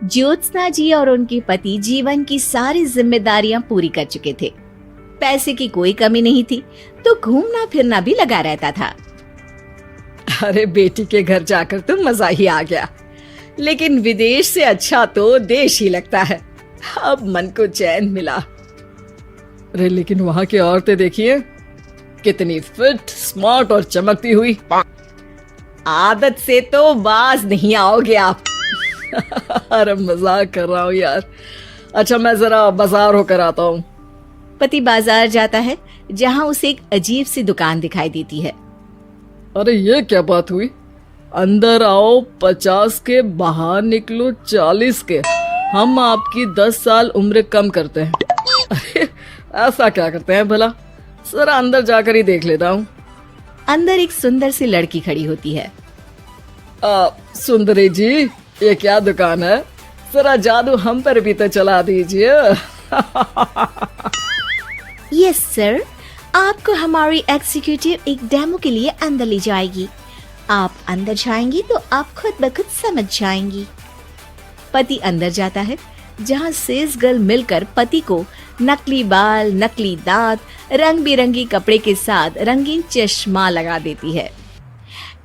ज्योत्सना जी और उनके पति जीवन की सारी जिम्मेदारियां पूरी कर चुके थे। पैसे की कोई कमी नहीं थी, तो घूमना फिरना भी लगा रहता था। अरे बेटी के घर जाकर तो मजा ही आ गया, लेकिन विदेश से अच्छा तो देश ही लगता है। अब मन को चैन मिला। अरे लेकिन वहां की औरतें देखिए, कितनी फिट, स्मार्ट और चमकती हुई। आदत से तो बाज नहीं आओगे आप। अरे मजाक कर रहा हूँ यार। अच्छा मैं जरा बाजार होकर आता हूँ। पति बाजार जाता है, जहाँ उसे एक अजीब सी दुकान दिखाई देती है। अरे ये क्या बात हुई? अंदर आओ 50 के, बाहर निकलो 40 के। हम आपकी 10 साल उम्र कम करते हैं। अरे ऐसा क्या करते हैं भला? जरा अंदर जाकर ही देख लेता हूँ। अंदर एक सुंदर सी लड़की खड़ी होती है। सुंदरी जी, ये क्या दुकान है? जरा जादू हम पर भी तो चला दीजिए। यस सर, आपको हमारी एग्जीक्यूटिव एक डेमो के लिए अंदर ले जाएगी। आप अंदर जाएंगी तो आप खुद ब खुद समझ जाएंगी। पति अंदर जाता है, जहाँ सेल्स गर्ल मिलकर पति को नकली बाल, नकली दांत, रंग बिरंगी कपड़े के साथ रंगीन चश्मा लगा देती है।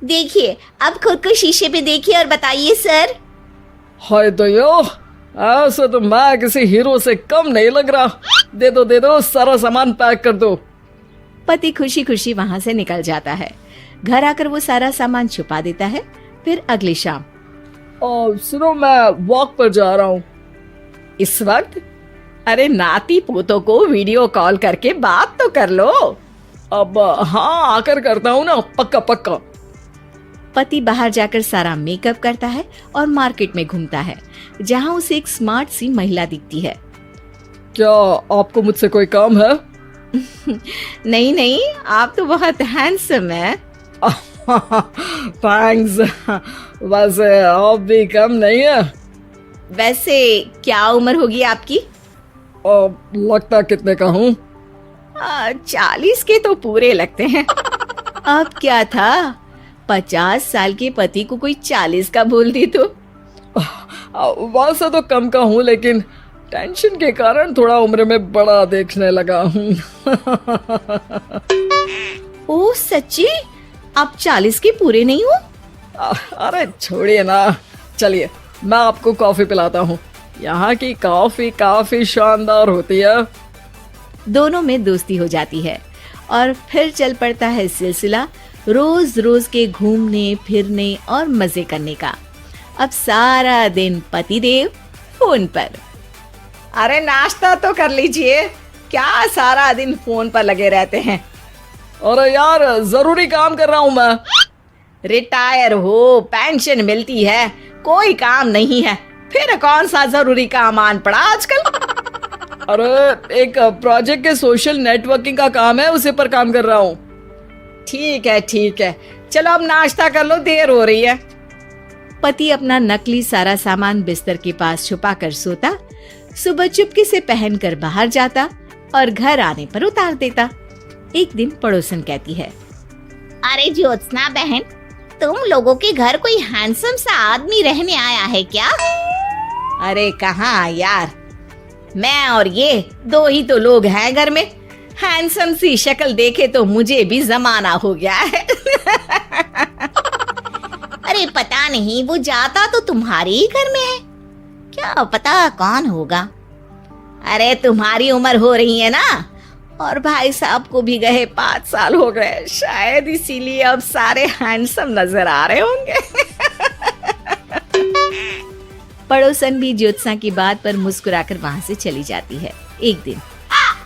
देखिए, अब खुद को शीशे पे देखिए और बताइए सर। हाय दयो, ऐसा तो मैं किसी हीरो से कम नहीं लग रहा। दे दो, सारा सामान पैक कर दो। पति खुशी खुशी वहां से निकल जाता है। घर आकर वो सारा सामान छुपा देता है। फिर अगली शाम, सुनो मैं वॉक पर जा रहा हूँ। इस वक्त? अरे नाती पोतों को वीडियो कॉल करके बात तो कर लो। अब हाँ, आकर करता हूँ ना, पक्का पक्का। पति बाहर जाकर सारा मेकअप करता है और मार्केट में घूमता है, जहाँ उसे एक स्मार्ट सी महिला दिखती है। क्या आपको मुझसे कोई काम है? नहीं, आप तो बहुत हैंडसम हैं। थैंक्स। वैसे आप भी कम नहीं है। वैसे क्या उम्र होगी आपकी? लगता कितने का हूँ? 40 के तो पूरे लगते हैं। अब क्या था, 50 साल के पति को कोई 40 का बोल दी तो? वैसे तो कम का हूँ, लेकिन टेंशन के कारण थोड़ा उम्र में बड़ा देखने लगा हूँ। ओह सच्ची? आप 40 के पूरे नहीं हो? अरे छोड़िए ना, चलिए मैं आपको कॉफी पिलाता हूँ। यहाँ की कॉफी काफी शानदार होती है। दोनों में दोस्ती हो जाती है और फिर चल पड़ता है सिलसिला रोज रोज के घूमने फिरने और मजे करने का। अब सारा दिन पतिदेव फोन पर। अरे नाश्ता तो कर लीजिए, क्या सारा दिन फोन पर लगे रहते हैं? अरे यार जरूरी काम कर रहा हूँ मैं। रिटायर हो, पेंशन मिलती है, कोई काम नहीं है, फिर कौन सा जरूरी काम आन पड़ा आजकल? अरे एक प्रोजेक्ट के सोशल नेटवर्किंग का काम है, उसी पर काम कर रहा हूँ। ठीक है, चलो अब नाश्ता कर लो, देर हो रही है। पति अपना नकली सारा सामान बिस्तर के पास छुपा कर सोता, सुबह चुपके से पहनकर बाहर जाता और घर आने पर उतार देता। एक दिन पड़ोसन कहती है, अरे ज्योत्सना बहन, तुम लोगों के घर कोई हैंडसम सा आदमी रहने आया है क्या? अरे कहाँ यार, मैं और ये दो ही तो लोग हैं घर में। हैंडसम सी शक्ल देखे तो मुझे भी जमाना हो गया है। अरे पता नहीं, वो जाता तो तुम्हारे ही घर में है, क्या पता कौन होगा। अरे तुम्हारी उम्र हो रही है ना, और भाई साहब को भी गए 5 साल हो गए, शायद इसीलिए अब सारे हैंडसम नजर आ रहे होंगे। पड़ोसन भी ज्योत्सना की बात पर मुस्कुराकर वहां से चली जाती है। एक दिन,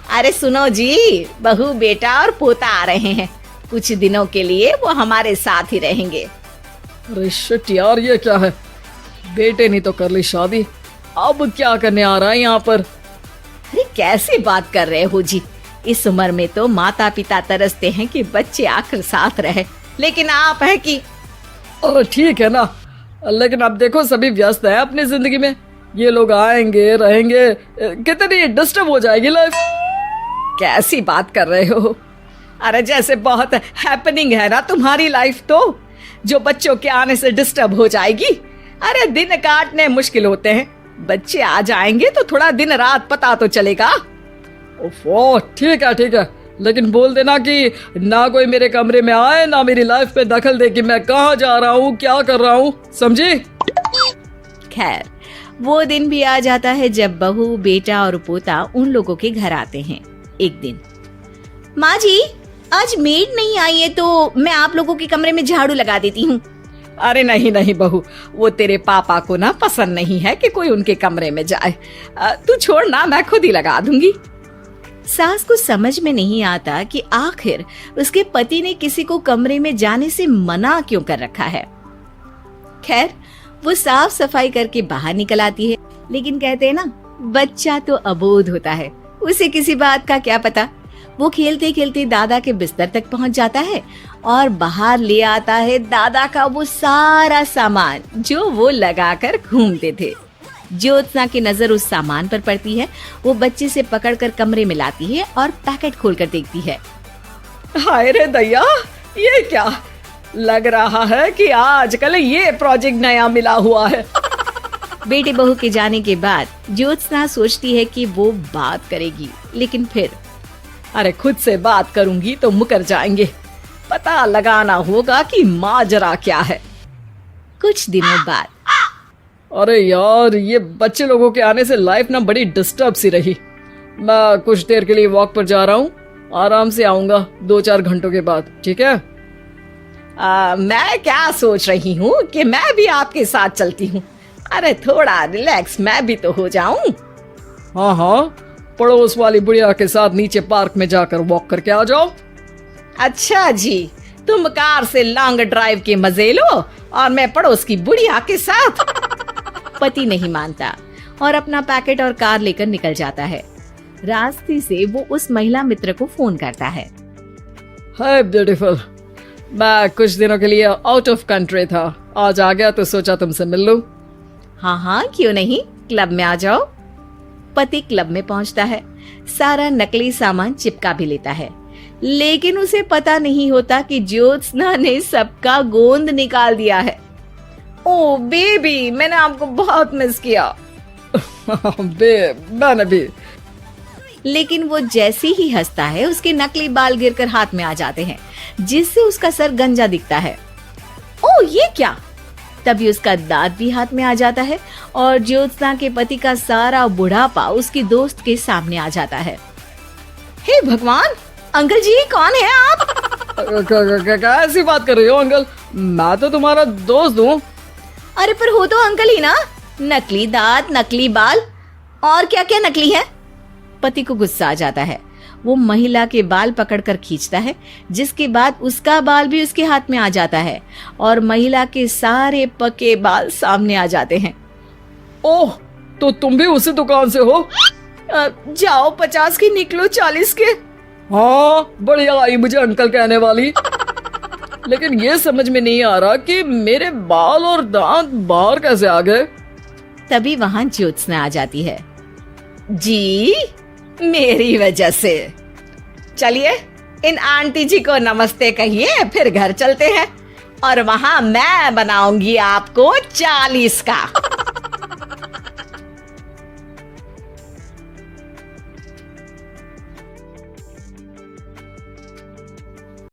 अरे सुनो जी, बहू बेटा और पोता आ रहे हैं, कुछ दिनों के लिए वो हमारे साथ ही रहेंगे। अरे शिट यार, ये क्या है? बेटे ने तो कर ली शादी, अब क्या करने आ रहा है यहाँ पर? अरे कैसी बात कर रहे हो जी, इस उम्र में तो माता पिता तरसते हैं कि बच्चे आकर साथ रहे, लेकिन आप है कि। अरे ठीक है ना, लेकिन अब देखो सभी व्यस्त है अपनी जिंदगी में, ये लोग आएंगे रहेंगे, कितनी डिस्टर्ब हो जाएगी लाइफ। कैसी बात कर रहे हो? अरे जैसे बहुत हैपनिंग है ना तुम्हारी लाइफ, तो जो बच्चों के आने से डिस्टर्ब हो जाएगी। अरे दिन काटने मुश्किल होते हैं, बच्चे आ जाएंगे तो थोड़ा दिन रात पता तो चलेगा। ओफो, ठीक है, लेकिन बोल देना कि ना कोई मेरे कमरे में आए, ना मेरी लाइफ पे दखल दे कि मैं कहाँ जा रहा हूँ, क्या कर रहा हूँ, समझी? खैर, वो दिन भी आ जाता है जब बहू, बेटा और पोता उन लोगों के घर आते हैं। एक दिन, माँ जी, आज मेड नहीं आई है तो मैं आप लोगों के कमरे में झाड़ू लगा देती हूँ। अरे नहीं बहू, वो तेरे पापा को ना पसंद नहीं है कि कोई उनके कमरे में जाए। तू छोड़ ना, मैं खुद ही लगा दूंगी। सास को समझ में नहीं आता कि आखिर उसके पति ने किसी को कमरे में जाने से मना क्यों कर रखा है। खैर, वो साफ सफाई करके बाहर निकल आती है, लेकिन कहते हैं ना, बच्चा तो अबोध होता है, उसे किसी बात का क्या पता। वो खेलते खेलते दादा के बिस्तर तक पहुंच जाता है और बाहर ले आता है दादा का वो सारा सामान जो वो लगाकर घूमते थे। ज्योत्सना की नजर उस सामान पर पड़ती है। वो बच्चे से पकड़कर कमरे में लाती है और पैकेट खोलकर देखती है। हाय रे दैया, ये क्या? लग रहा है कि आजकल ये प्रोजेक्ट नया मिला हुआ है। बेटे बहू के जाने के बाद ज्योत्सना सोचती है कि वो बात करेगी, लेकिन फिर अरे खुद से बात करूंगी तो मुकर जाएंगे। पता लगाना होगा कि माजरा क्या है। कुछ दिनों बाद, अरे यार, ये बच्चे लोगों के आने से लाइफ ना बड़ी डिस्टर्ब सी रही। मैं कुछ देर के लिए वॉक पर जा रहा हूँ, आराम से आऊंगा 2-4 घंटों के बाद, ठीक है? मैं क्या सोच रही हूँ कि मैं भी आपके साथ चलती हूँ। अरे थोड़ा रिलैक्स मैं भी तो हो जाऊं। हाँ, पड़ोस वाली बुढ़िया के साथ नीचे पार्क में जाकर वॉक करके आ जाओ। अच्छा जी, तुम कार से लॉन्ग ड्राइव के मजे लो और मैं पड़ोस की बुढ़िया के साथ। पति नहीं मानता और अपना पैकेट और कार लेकर निकल जाता है। रास्ते से वो उस महिला मित्र को फोन करता है। हाय ब्यूटीफुल, मैं कुछ दिनों के लिए आउट ऑफ कंट्री था, आज आ गया तो सोचा तुमसे मिल लूं। हाँ, क्यों नहीं, क्लब में आ जाओ। पति क्लब में पहुंचता है, सारा नकली सामान चिपका भी लेता है, लेकिन उसे पता नहीं होता कि ज्योत्सना ने सबका गोंद निकाल दिया है। ओ बेबी, मैंने आपको बहुत मिस किया। मैंने भी। लेकिन वो जैसे ही हंसता है, उसके नकली बाल गिरकर हाथ में आ जाते हैं, जिससे उसका सर गंजा दिखता है। ओ ये क्या? तभी उसका दांत भी हाथ में आ जाता है और ज्योत्सना के पति का सारा बुढ़ापा उसकी दोस्त के सामने आ जाता है। हे भगवान, अंकल जी कौन है आप? कैसी बात कर रही हो अंकल? मैं तो तुम्हारा दोस्त हूँ। अरे पर हो तो अंकल ही ना। नकली दांत, नकली बाल और क्या क्या नकली है। पति को गुस्सा आ जाता है। वो महिला के बाल पकड़कर खींचता है, जिसके बाद उसका बाल भी उसके हाथ में आ जाता है और महिला के सारे पके बाल सामने आ जाते हैं। ओह, तो तुम भी उसी दुकान से हो? जाओ 50 की निकलो 40 के। हाँ, बढ़िया आई मुझे अंकल कहने वाली। लेकिन ये समझ में नहीं आ रहा कि मेरे बाल और दांत बाहर कैसे आ गए। तभी वहां ज्योत्सना आ जाती है। जी, मेरी वजह से। चलिए इन आंटी जी को नमस्ते कहिए, फिर घर चलते हैं और वहां मैं बनाऊंगी आपको 40 का।